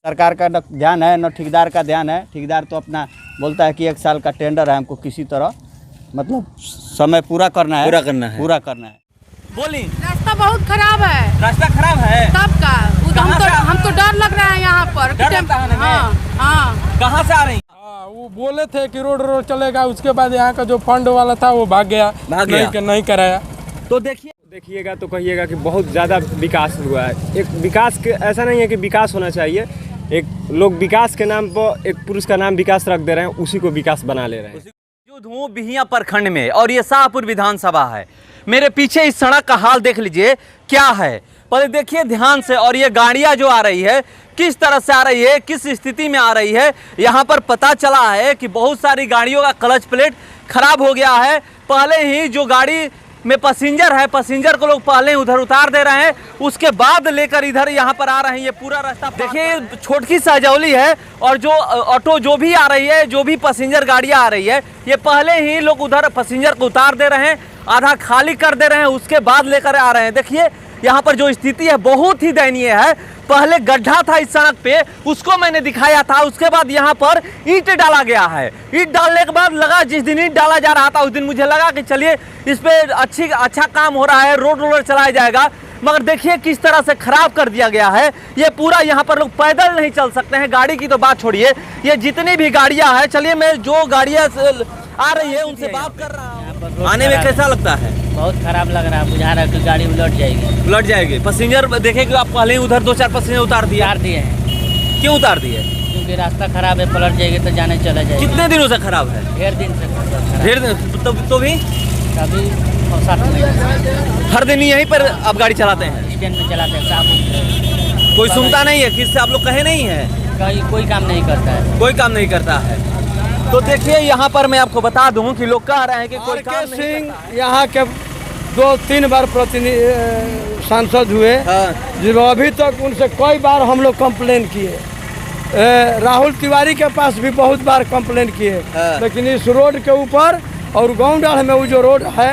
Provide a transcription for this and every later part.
सरकार का न ध्यान है न ठेकेदार का ध्यान है। ठेकेदार तो अपना बोलता है कि 1 साल का टेंडर है, हमको किसी तरह मतलब समय पूरा करना है। पूरा करना है। बोली रास्ता बहुत खराब है। रास्ता खराब है तब का हम तो डर लग रहा है यहाँ पर। कहाँ से आ रही? वो बोले थे कि रोड चलेगा, उसके बाद यहाँ का जो फंड वाला था वो भाग गया। नहीं कराया। तो देखिएगा तो कहिएगा कि बहुत ज़्यादा विकास हुआ है। एक विकास के ऐसा नहीं है कि विकास होना चाहिए, एक लोग विकास के नाम पर एक पुरुष का नाम विकास रख दे रहे हैं, उसी को विकास बना ले रहे हैं। मौजूद हूँ बिहियां प्रखंड में और ये शाहपुर विधानसभा है। मेरे पीछे इस सड़क का हाल देख लीजिए क्या है, पर देखिए ध्यान से। और ये गाड़ियां जो आ रही है किस तरह से आ रही है, किस स्थिति में आ रही है, यहाँ पर पता चला है कि बहुत सारी गाड़ियों का क्लच प्लेट खराब हो गया है। पहले ही जो गाड़ी में पैसेंजर है, पैसेंजर को लोग पहले उधर उतार दे रहे हैं, उसके बाद लेकर इधर यहाँ पर आ रहे हैं। ये पूरा रास्ता देखिए छोटकी सहजौली है और जो ऑटो जो भी आ रही है, जो भी पैसेंजर गाड़ियाँ आ रही है, ये पहले ही लोग उधर पैसेंजर को उतार दे रहे हैं, आधा खाली कर दे रहे हैं, उसके बाद लेकर आ रहे हैं। देखिए यहाँ पर जो स्थिति है बहुत ही दयनीय है। पहले गड्ढा था इस सड़क पे, उसको मैंने दिखाया था, उसके बाद यहाँ पर ईंट डाला गया है। ईंट डालने के बाद लगा, जिस दिन ईंट डाला जा रहा था उस दिन मुझे लगा कि चलिए इस पे अच्छा काम हो रहा है, रोड रोलर चलाया जाएगा, मगर देखिए किस तरह से खराब कर दिया गया है। ये पूरा यहाँ पर लोग पैदल नहीं चल सकते हैं, गाड़ी की तो बात छोड़िए, ये जितनी भी गाड़ियाँ हैं। चलिए मैं जो गाड़ियाँ आ रही है उनसे बात कर रहा हूँ। आने में कैसा लगता है? बहुत खराब लग रहा है, बुझा रहा है कि गाड़ी उलट जाएगी। पैसेंजर देखे कि आप पहले ही उधर 2-4 पैसेंजर उतार दिए हैं। क्यों उतार दिए? क्योंकि रास्ता खराब है, पलट जाएगी तो जाने चला जाएगा। कितने दिनों से खराब है? ढेर दिन से। ढेर दिन तो भी कभी 7 हर दिन यहीं पर आप गाड़ी चलाते हैं? स्टैंड में चलाते हैं। साफ कोई सुनता नहीं है, किससे आप लोग कहे नहीं है? कोई काम नहीं करता है। कोई काम नहीं करता है। तो देखिए यहाँ पर मैं आपको बता दूं कि लोग कह रहे हैं कि कोई काम नहीं करता है। यहाँ के 2-3 बार प्रतिनिधि सांसद हुए, जो अभी तक उनसे कई बार हम लोग कंप्लेन किए। राहुल तिवारी के पास भी बहुत बार कंप्लेन किए, लेकिन इस रोड के ऊपर और गाँव डाढ़ में वो जो रोड है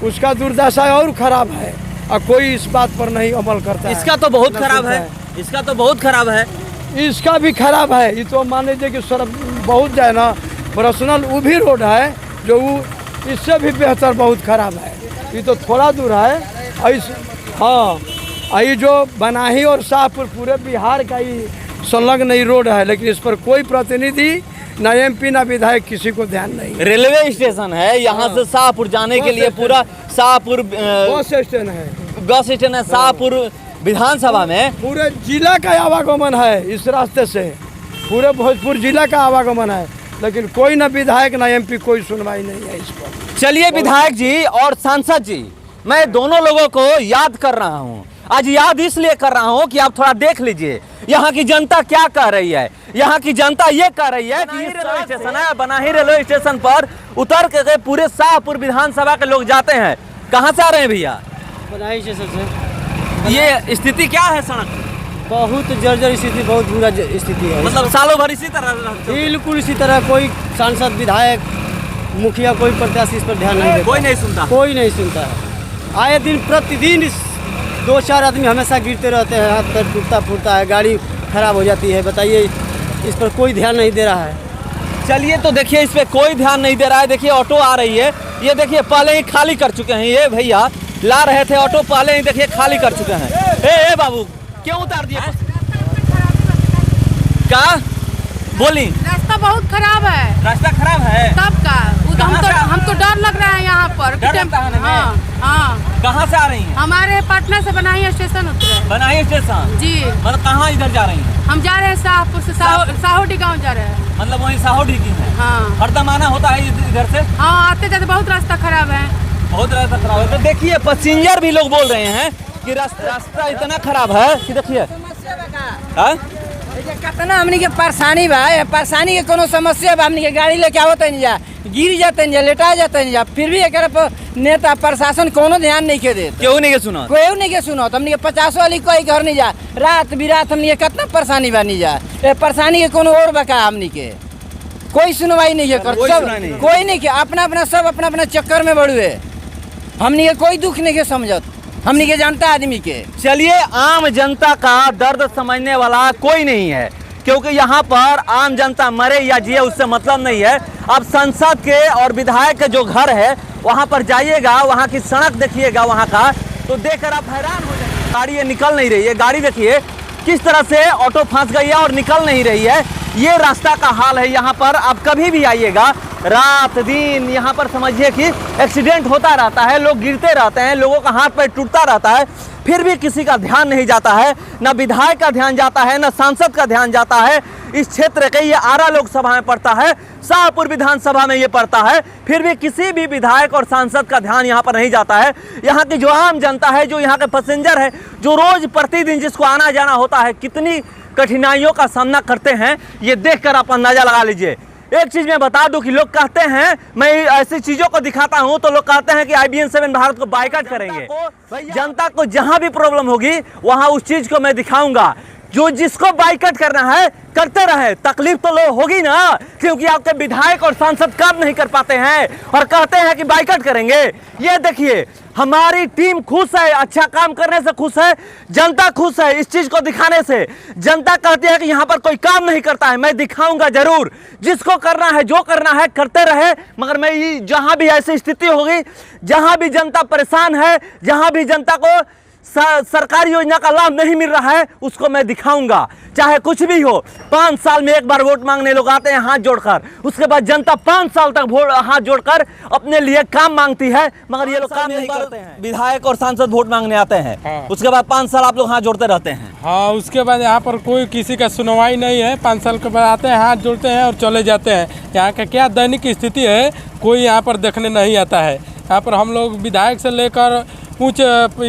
उसका दुर्दशा और खराब है और कोई इस बात पर नहीं अमल करता है। इसका तो बहुत खराब है, इसका तो बहुत खराब है, इसका भी खराब है। ये तो मान लीजिए कि सड़क बहुत जाए ना, पर्सनल वो भी रोड है जो इससे भी बेहतर बहुत खराब है। ये तो थोड़ा दूर है। ये जो बनाही और शाहपुर पूरे बिहार का ही संलग्न नहीं रोड है, लेकिन इस पर कोई प्रतिनिधि ना MP ना विधायक किसी को ध्यान नहीं। रेलवे स्टेशन है यहाँ से शाहपुर जाने के लिए, पूरा शाहपुर बस स्टैंड है, शाहपुर विधानसभा में पूरे जिला का आवागमन है। इस रास्ते से पूरे भोजपुर जिला का आवागमन है, लेकिन कोई ना विधायक ना MP कोई सुनवाई नहीं है इस पर। चलिए विधायक जी और सांसद जी, मैं दोनों लोगों को याद कर रहा हूँ। आज याद इसलिए कर रहा हूँ कि आप थोड़ा देख लीजिए यहाँ की जनता क्या कह रही है। यहाँ की जनता ये कह रही है कि रेलवे स्टेशन है, बनाही रेलवे स्टेशन पर उतर के पूरे शाहपुर विधानसभा के लोग जाते हैं। कहाँ से आ रहे हैं भैया? बनाही स्टेशन से। ये स्थिति क्या है सड़क? बहुत जर्जर स्थिति, बहुत बुरा स्थिति है। मतलब सालों भर इसी तरह? बिल्कुल इसी तरह। कोई सांसद, विधायक, मुखिया, कोई प्रत्याशी इस पर ध्यान नहीं देता। कोई नहीं सुनता। कोई नहीं सुनता है। आए दिन प्रतिदिन 2-4 आदमी हमेशा गिरते रहते हैं, हाथ पैर टूटता फूटता है, गाड़ी खराब हो जाती है। बताइए इस पर कोई ध्यान नहीं दे रहा है। चलिए तो देखिए इस पर कोई ध्यान नहीं दे रहा है। देखिए ऑटो आ रही है, ये देखिए पहले ही खाली कर चुके हैं। ये भैया ला रहे थे ऑटो, पहले ही देखिए खाली कर चुके हैं। ए बाबू क्यों उतार दिया? क्या बोली? रास्ता बहुत खराब है। रास्ता खराब है तब का हम तो डर लग रहा है यहाँ पर। कहाँ से आ रही हैं? हमारे पटना से बनाही स्टेशन उतरे। बनाही स्टेशन जी? मतलब कहाँ इधर जा रही हैं? हम जा रहे हैं शाहपुर से साहोडी गाँव जा रहे हैं। मतलब वही साहोडी की है? हाँ। हरदम आना होता है इधर से? हाँ, आते जाते बहुत रास्ता खराब है। बहुत रास्ता खराब है। तो देखिए पैसेंजर भी लोग बोल रहे हैं कि रास्ता इतना खराब है कि देखिए कितना हमनी के परेशानी बा। परेशानी के कोनो समस्या बा, हमनी के गाड़ी लेके आवत नहीं जा, गिर जाते नहीं जा, लेटा जाते नहीं जा, फिर भी एक नेता प्रशासन कोनो ध्यान नहीं के दे। क्यों नहीं के सुना? कोई नहीं के सुना। हमनी के 50 वाली कोई घर नहीं जा, रात बिरात हमनी के कितना परेशानी बानी जा। परेशानी के कोनो और बका हमनी के कोई सुनवाई नहीं है कर। सब कोई नहीं के अपना सब अपना चक्कर में बढ़ुए। हमनी के कोई दुख नहीं के समझत, हमनी के जनता आदमी के। चलिए आम जनता का दर्द समझने वाला कोई नहीं है। क्योंकि यहाँ पर आम जनता मरे या जिए उससे मतलब नहीं है। अब संसद के और विधायक के जो घर है वहाँ पर जाइएगा, वहाँ की सड़क देखिएगा वहाँ का, तो देखकर आप हैरान हो जाएंगे। गाड़ी ये निकल नहीं रही है, गाड़ी देखिए किस तरह से ऑटो फंस गई है और निकल नहीं रही है। ये रास्ता का हाल है यहाँ पर। आप कभी भी आइएगा, रात दिन यहाँ पर समझिए कि एक्सीडेंट होता रहता है, लोग गिरते रहते हैं, लोगों का हाथ पैर टूटता रहता है, फिर भी किसी का ध्यान नहीं जाता है, ना विधायक का ध्यान जाता है, ना सांसद का ध्यान जाता है। इस क्षेत्र के, ये आरा लोकसभा में पड़ता है, शाहपुर विधानसभा में ये पड़ता है, फिर भी किसी भी विधायक और सांसद का ध्यान यहाँ पर नहीं जाता है। यहाँ की जो आम जनता है, जो यहाँ के पैसेंजर है, जो रोज प्रतिदिन जिसको आना जाना होता है, कितनी कठिनाइयों का सामना करते हैं, ये देखकर आप अंदाजा लगा लीजिए। एक चीज मैं बता दूं कि लोग कहते हैं, मैं ऐसी चीजों को दिखाता हूं तो लोग कहते हैं कि IBN 7 भारत को बाइकआउट करेंगे। जनता को जहां भी प्रॉब्लम होगी वहां उस चीज को मैं दिखाऊंगा। जो जिसको बाइकआउट करना है करते रहे, तकलीफ तो लोग होगी ना, क्योंकि आपके विधायक और सांसद काम नहीं कर पाते हैं और कहते हैं कि बाइकआउट करेंगे। ये देखिए, हमारी टीम खुश है, अच्छा काम करने से खुश है, जनता खुश है इस चीज को दिखाने से। जनता कहती है कि यहाँ पर कोई काम नहीं करता है, मैं दिखाऊंगा जरूर। जिसको करना है, जो करना है करते रहे, मगर मैं जहां भी ऐसी स्थिति होगी, जहां भी जनता परेशान है, जहां भी जनता को सरकारी योजना का लाभ नहीं मिल रहा है, उसको मैं दिखाऊंगा, चाहे कुछ भी हो। 5 साल में एक बार वोट मांगने लोग आते हैं हाथ जोड़कर, उसके बाद जनता 5 साल तक हाथ जोड़कर अपने लिए काम मांगती है, मगर ये लोग काम नहीं करते हैं। विधायक और सांसद वोट मांगने आते हैं, हाँ। उसके बाद 5 साल आप लोग हाथ जोड़ते रहते हैं। हाँ, उसके बाद यहाँ पर कोई किसी का सुनवाई नहीं है। 5 साल के बाद आते हैं, हाथ जोड़ते हैं और चले जाते हैं। यहाँ का क्या दैनिक स्थिति है, कोई यहाँ पर देखने नहीं आता है। यहाँ पर हम लोग विधायक से लेकर उच्च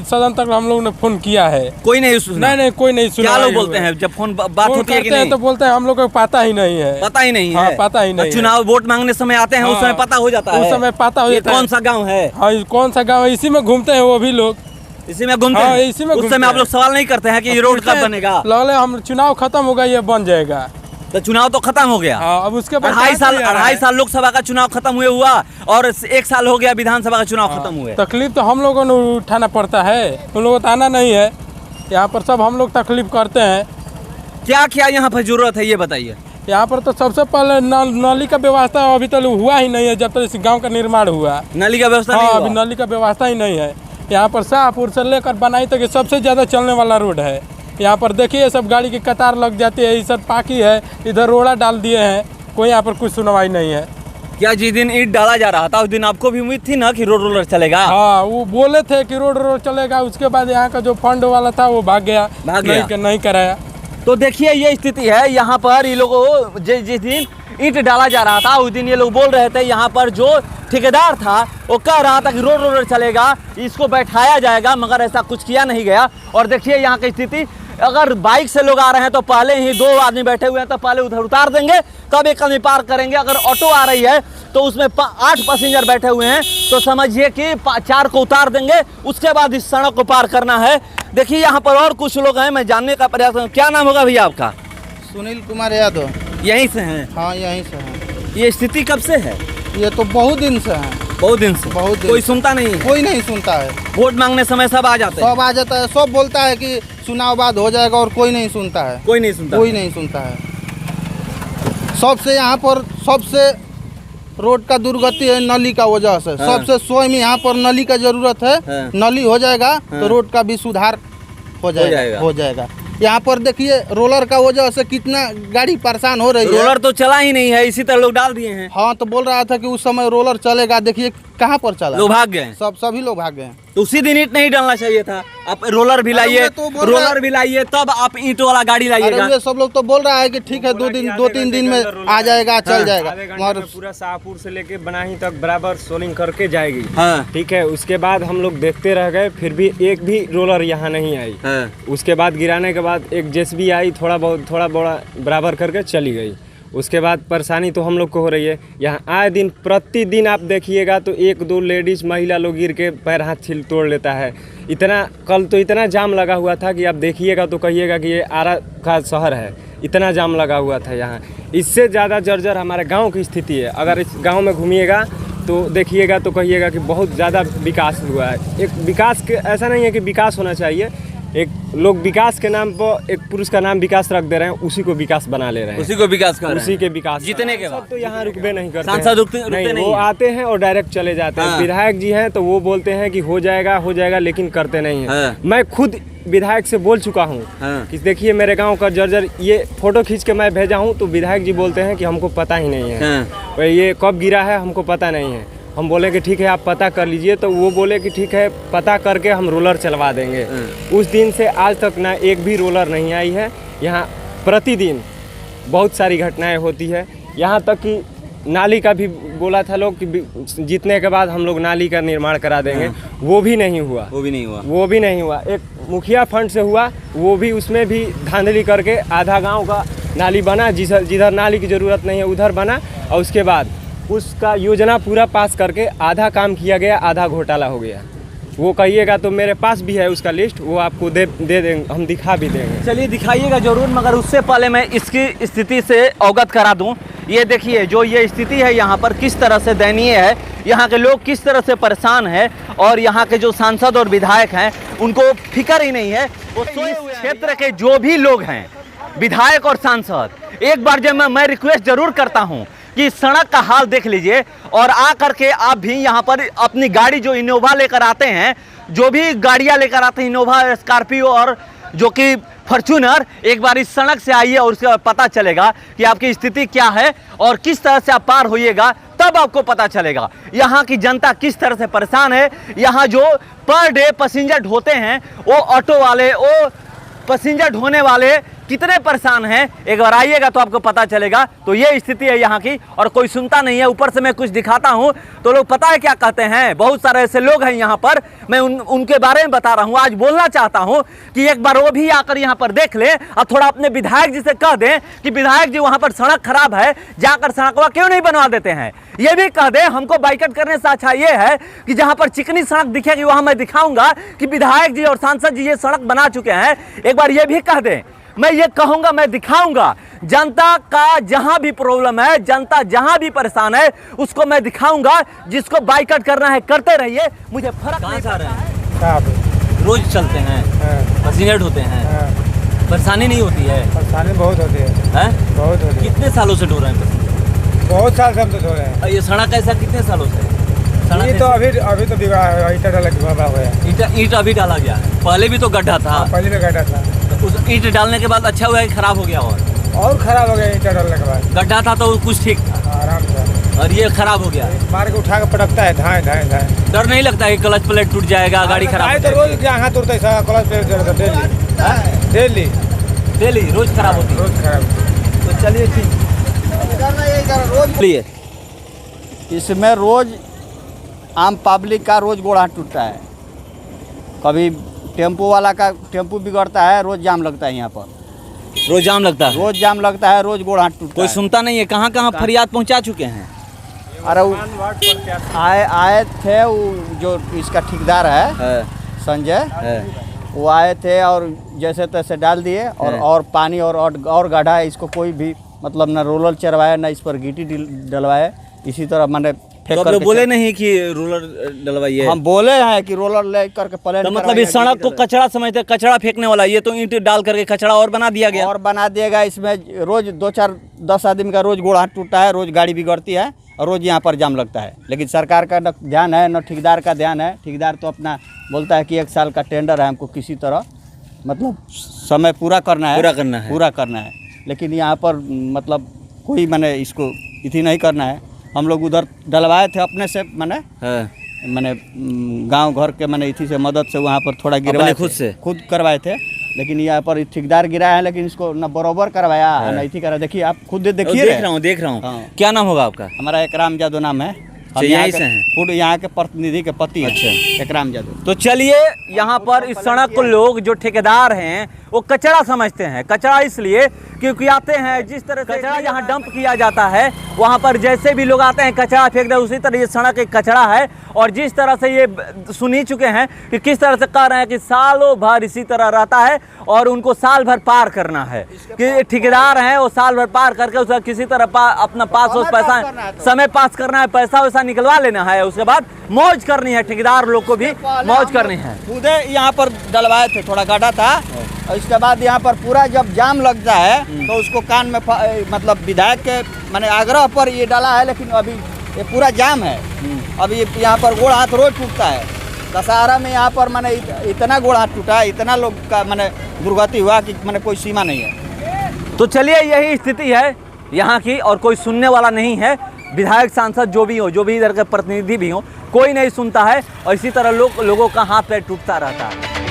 सदन तक हम लोग ने फोन किया है, कोई नहीं सुना। नहीं कोई नहीं सुना। क्या लोग बोलते हैं जब फोन बात होती है कि नहीं? तो बोलते हैं हम लोग को पता ही नहीं है। पता ही नहीं हाँ, है, पता ही नहीं है। चुनाव वोट मांगने समय आते हैं, उस समय पता हो जाता है, उस समय पता हो जाता है कौन सा गाँव है। हाँ, कौन सा गाँव है, इसी में घूमते हैं वो भी लोग, इसी में घूमते हाँ, हैं। इसी में उस घूमते समय आप हैं। लोग सवाल नहीं करते हैं कि ये रोड कब बनेगा? लगले हम चुनाव खत्म होगा, ये बन जाएगा। तो चुनाव तो खत्म हो गया। हाँ, अब उसके बाद 2.5 साल लोकसभा का चुनाव खत्म हुए हुआ और 1 साल हो गया विधानसभा का चुनाव खत्म हुए। तकलीफ तो हम लोगों ने उठाना पड़ता है, उन लोगों को आना नहीं है। यहाँ पर सब हम लोग तकलीफ करते हैं। क्या क्या यहाँ पर जरूरत है ये बताइए। यहाँ पर तो सबसे पहले नाली का व्यवस्था अभी तक हुआ ही नहीं है, जब तक इस गांव का निर्माण हुआ। नाली का व्यवस्था नहीं हाँ, हुआ। अभी नाली का व्यवस्था ही नहीं है। यहाँ पर शाहपुर से लेकर बनाई तक सबसे ज़्यादा चलने वाला रोड है। यहाँ पर देखिए सब गाड़ी की कतार लग जाती है, इधर पाकी है, इधर रोड़ा डाल दिए हैं, कोई यहाँ पर कुछ सुनवाई नहीं है। क्या जिस दिन ईंट डाला जा रहा था उस दिन आपको भी उम्मीद थी ना कि रोड रोलर चलेगा? हाँ, वो बोले थे कि रोड चलेगा, उसके बाद यहाँ का जो फंड वाला था वो भाग गया, नहीं कराया। तो देखिए ये स्थिति है यहाँ पर। ये लोगों जिस दिन ईंट डाला जा रहा था उस दिन ये लोग बोल रहे थे, यहाँ पर जो ठेकेदार था वो कह रहा था कि रोड रोलर चलेगा, इसको बैठाया जाएगा, मगर ऐसा कुछ किया नहीं गया। और देखिए यहाँ की स्थिति, अगर बाइक से लोग आ रहे हैं तो पहले ही 2 आदमी बैठे हुए हैं तो पहले उधर उतार देंगे, तब एक आदमी पार करेंगे। अगर ऑटो आ रही है तो उसमें 8 पैसेंजर बैठे हुए हैं तो समझिए कि 4 को उतार देंगे, उसके बाद इस सड़क को पार करना है। देखिए यहाँ पर और कुछ लोग हैं, मैं जानने का प्रयास करूँ। क्या नाम होगा भैया आपका? सुनील कुमार यादव। यहीं से हैं? हाँ, यहीं से हैं। ये स्थिति कब से है? ये तो बहुत दिन से है। बहुत दिन से? बहुत दिन। कोई सुनता नहीं है? कोई नहीं सुनता है। वोट मांगने समय सब आ जाते हैं? सब आ जाता है, सब बोलता है कि चुनाव बाद हो जाएगा और कोई नहीं सुनता है। कोई नहीं सुनता? कोई नहीं सुनता है। सबसे यहाँ पर सबसे रोड का दुर्गति है नली का वजह से। हाँ। सबसे स्वयं यहाँ पर नली का जरूरत है। हाँ। नली हो जाएगा हाँ। तो रोड का भी सुधार हो जाएगा। यहाँ पर देखिए रोलर का वजह से कितना गाड़ी परेशान हो रही है। रोलर तो चला ही नहीं है, इसी तरह लोग डाल दिए हैं। हाँ, तो बोल रहा था कि उस समय रोलर चलेगा, देखिए कहाँ पर चला। लोग भाग गए। सभी लोग भाग गए। तो उसी दिन ईंट नहीं डालना चाहिए था। आप रोलर भी लाइए, रोलर भी लाइए, तब आप ईंट वाला गाड़ी लाइएगा। अरे सब लोग तो बोल रहा है कि ठीक है 2-3 दिन में आ जाएगा, चल जाएगा, मगर पूरा शाहपुर से लेके बनाही तक बराबर सोलिंग करके जाएगी। हाँ। ठीक है, उसके बाद हम लोग देखते रह गए, फिर भी एक भी रोलर यहाँ नहीं आई। हाँ। उसके बाद गिराने के बाद एक जेसीबी आई, थोड़ा बड़ा बराबर करके चली गई। उसके बाद परेशानी तो हम लोग को हो रही है। यहाँ आए दिन प्रतिदिन आप देखिएगा तो 1-2 लेडीज महिला लोग गिर के पैर हाथ छील तोड़ लेता है। कल तो इतना जाम लगा हुआ था कि आप देखिएगा तो कहिएगा कि ये आरा का शहर है, इतना जाम लगा हुआ था यहाँ। इससे ज़्यादा जर्जर हमारे गांव की स्थिति है। अगर इस गांव में घूमिएगा तो देखिएगा तो कहिएगा कि बहुत ज़्यादा विकास हुआ है। एक विकास के ऐसा नहीं है कि विकास होना चाहिए, एक लोग विकास के नाम पर एक पुरुष का नाम विकास रख दे रहे हैं, उसी को विकास बना ले रहे हैं, उसी को विकास कर रहे हैं। उसी के विकास जीतने के सब बाद तो यहाँ रुकबे नहीं करते सांसद रुकते नहीं, नहीं वो हैं। आते हैं और डायरेक्ट चले जाते हैं। हाँ। विधायक जी हैं तो वो बोलते हैं कि हो जाएगा लेकिन करते नहीं हाँ। हैं। मैं खुद विधायक से बोल चुका हूँ हाँ। कि देखिए मेरे गांव का जर्जर ये फोटो खींच के मैं भेजा हूँ, तो विधायक जी बोलते हैं कि हमको पता ही नहीं है, हाँ। ये कब गिरा है हमको पता नहीं है। हम बोले कि ठीक है आप पता कर लीजिए, तो वो बोले कि ठीक है पता करके हम रोलर चलवा देंगे। उस दिन से आज तक ना एक भी रोलर नहीं आई है। यहाँ प्रतिदिन बहुत सारी घटनाएं होती है, यहाँ तक कि नाली का भी बोला था लोग कि जीतने के बाद हम लोग नाली का निर्माण करा देंगे, वो भी नहीं हुआ। वो भी नहीं हुआ। एक मुखिया फंड से हुआ, वो भी उसमें भी धांधली करके आधा गांव का नाली बना, जिधर नाली की ज़रूरत नहीं है उधर बना, और उसके बाद उसका योजना पूरा पास करके आधा काम किया गया, आधा घोटाला हो गया। वो कहिएगा तो मेरे पास भी है उसका लिस्ट, वो आपको दे देंगे, हम दिखा भी देंगे। चलिए दिखाइएगा जरूर, मगर उससे पहले मैं इसकी स्थिति से अवगत करा दूं। ये देखिए जो ये स्थिति है यहाँ पर किस तरह से दयनीय है, यहाँ के लोग किस तरह से परेशान हैं, और यहाँ के जो सांसद और विधायक हैं उनको फिक्र ही नहीं है। वो सोए हुए क्षेत्र के जो भी लोग हैं, विधायक और सांसद, एक बार जब मैं रिक्वेस्ट जरूर करता हूँ कि सड़क का हाल देख लीजिए, और आ करके आप भी यहाँ पर अपनी गाड़ी जो इनोवा लेकर आते हैं, जो भी गाड़ियाँ लेकर आते हैं, इनोवा, स्कॉर्पियो और जो कि फॉर्च्यूनर, एक बार इस सड़क से आइए और उसके बाद पता चलेगा कि आपकी स्थिति क्या है और किस तरह से आप पार होइएगा, तब आपको पता चलेगा यहाँ की जनता किस तरह से परेशान है। यहाँ जो पर डे पैसेंजर ढोते हैं, वो ऑटो वाले, वो पैसेंजर ढोने वाले कितने परेशान हैं, एक बार आइएगा तो आपको पता चलेगा। तो ये स्थिति है यहाँ की, और कोई सुनता नहीं है। ऊपर से मैं कुछ दिखाता हूँ तो लोग पता है क्या कहते हैं, बहुत सारे ऐसे लोग हैं यहाँ पर, मैं उनके बारे में बता रहा हूँ। आज बोलना चाहता हूँ कि एक बार वो भी आकर यहाँ पर देख ले, और थोड़ा अपने विधायक जी से कह दें कि विधायक जी वहाँ पर सड़क खराब है, जाकर सड़कवा क्यों नहीं बनवा देते हैं। ये भी कह दें, हमको बाइकआउट करने से अच्छा ये है कि जहाँ पर चिकनी सड़क दिखेगी वहाँ मैं दिखाऊंगा कि विधायक जी और सांसद जी ये सड़क बना चुके हैं। एक बार ये भी कह दें, मैं ये कहूंगा, मैं दिखाऊंगा जनता का जहां भी प्रॉब्लम है, जनता जहां भी परेशान है, उसको मैं दिखाऊंगा। जिसको बाइकआउट करना है करते रहिए, मुझे फर्क नहीं पड़ रहा है। रोज चलते हैं, पैसेंजर होते हैं, परेशानी नहीं होती है? परेशानी बहुत होती है, बहुत होती है। कितने सालों से ढो रहे हैं पैसेंजर? बहुत साल से हम तो धो रहे हैं। ये सड़क ऐसा कितने सालों से? ये तो अभी तो बिगड़ा है, ईंट डाला हुआ है। ईंट अभी डाला गया है, पहले भी तो गड्ढा था। पहले में गड्ढा था, उस ईंट डालने के बाद अच्छा हुआ है, खराब हो गया और खराब हो गया। ईंट डालने के बाद गड्ढा था तो कुछ ठीक था, आराम से, और ये खराब हो गया। मार के उठा के पटकता है, धाए धाए धाए। डर नहीं लगता है कि क्लच प्लेट टूट जाएगा, गाड़ी खराब हो तो जाएगी? रोज यहाँ तुरते क्लच प्लेट डेली रोज खराब होती है। रोज खराब। तो चलिए ठीक, चलिए। इसमें रोज आम पब्लिक का रोज गोड़ हाथ टूटता है। कभी टेम्पो वाला का टेम्पो बिगड़ता है, रोज जाम लगता है यहाँ पर, रोज जाम लगता है, रोज जाम लगता है, रोज गोड़ हाथ टूटता कोई है। सुनता नहीं है। कहाँ कहाँ फरियाद पहुँचा चुके हैं? अरे आए थे वो जो इसका ठेकेदार है संजय, वो आए थे और जैसे तैसे डाल दिए, और पानी और गड्ढा है, इसको कोई भी मतलब ना रोलर चढ़वाया, ना इस पर गिट्टी डलवाए। इसी तरह मैंने तो आप लोग बोले नहीं कि रोलर डलवाइए? हम बोले हैं कि रोलर ले करके प्लेन, तो मतलब इस सड़क को कचरा समझते, कचरा फेंकने वाला, ये तो ईंट डाल करके कचरा और बना दिया गया। और बना दिएगा। इसमें रोज 2-4-10 आदमी का रोज गोड़ हाथ टूटता है, रोज गाड़ी बिगड़ती है, और रोज यहाँ पर जाम लगता है। लेकिन सरकार का न ध्यान है, न ठेकेदार का ध्यान है। ठेकेदार तो अपना बोलता है कि 1 साल का टेंडर है, हमको किसी तरह मतलब समय पूरा करना है। लेकिन यहाँ पर मतलब कोई मैंने इसको इतनी नहीं करना है। हम लोग उधर डलवाए थे अपने से, मैंने गांव घर के मैंने इसी से मदद से वहाँ पर थोड़ा गिरवाए, खुद करवाए थे। लेकिन यहाँ पर ठेकेदार गिराया है, लेकिन इसको न बरोबर करवाया न इसी करा। देखिए आप खुद देखिए, देख रहा हूँ। क्या नाम होगा आपका? हमारा एकराम जादव नाम है। यहीं से हैं? खुद यहाँ के प्रतिनिधि के पति हैं। अच्छा, एकराम जादव। तो चलिए, यहाँ पर इस सड़क को लोग जो ठेकेदार हैं वो कचरा समझते हैं। कचरा इसलिए क्योंकि आते हैं जिस तरह से कचरा जहाँ डंप किया जाता है वहाँ पर जैसे भी लोग आते हैं कचरा फेंक दे, उसी तरह ये सड़क एक कचरा है। और जिस तरह से ये सुन ही चुके हैं कि किस तरह से कह रहे हैं कि सालों भर इसी तरह रहता है और उनको साल भर पार करना है, कि ठेकेदार हैं वो साल भर पार करके उसका किसी तरह अपना पैसा समय पास करना है, पैसा वैसा निकलवा लेना है, उसके बाद मौज करनी है, ठेकेदार लोग को भी मौज करनी है। खुदे यहाँ पर डलवाए थे, थोड़ा गड्ढा था और इसके बाद यहाँ पर पूरा जब जाम लगता है तो उसको कान में मतलब विधायक के मैंने आग्रह पर ये डाला है, लेकिन अभी ये पूरा जाम है। अभी यहाँ पर गोड़ हाथ रोज टूटता है। दशहरा में यहाँ पर मैंने इतना गोड़ हाथ टूटा है, इतना लोग का मैंने दुर्गति हुआ कि मैंने कोई सीमा नहीं है। तो चलिए यही स्थिति है यहाँ की और कोई सुनने वाला नहीं है। विधायक सांसद जो भी हो, जो भी इधर के प्रतिनिधि भी हो, कोई नहीं सुनता है और इसी तरह लोगों का हाथ पैर टूटता रहता है।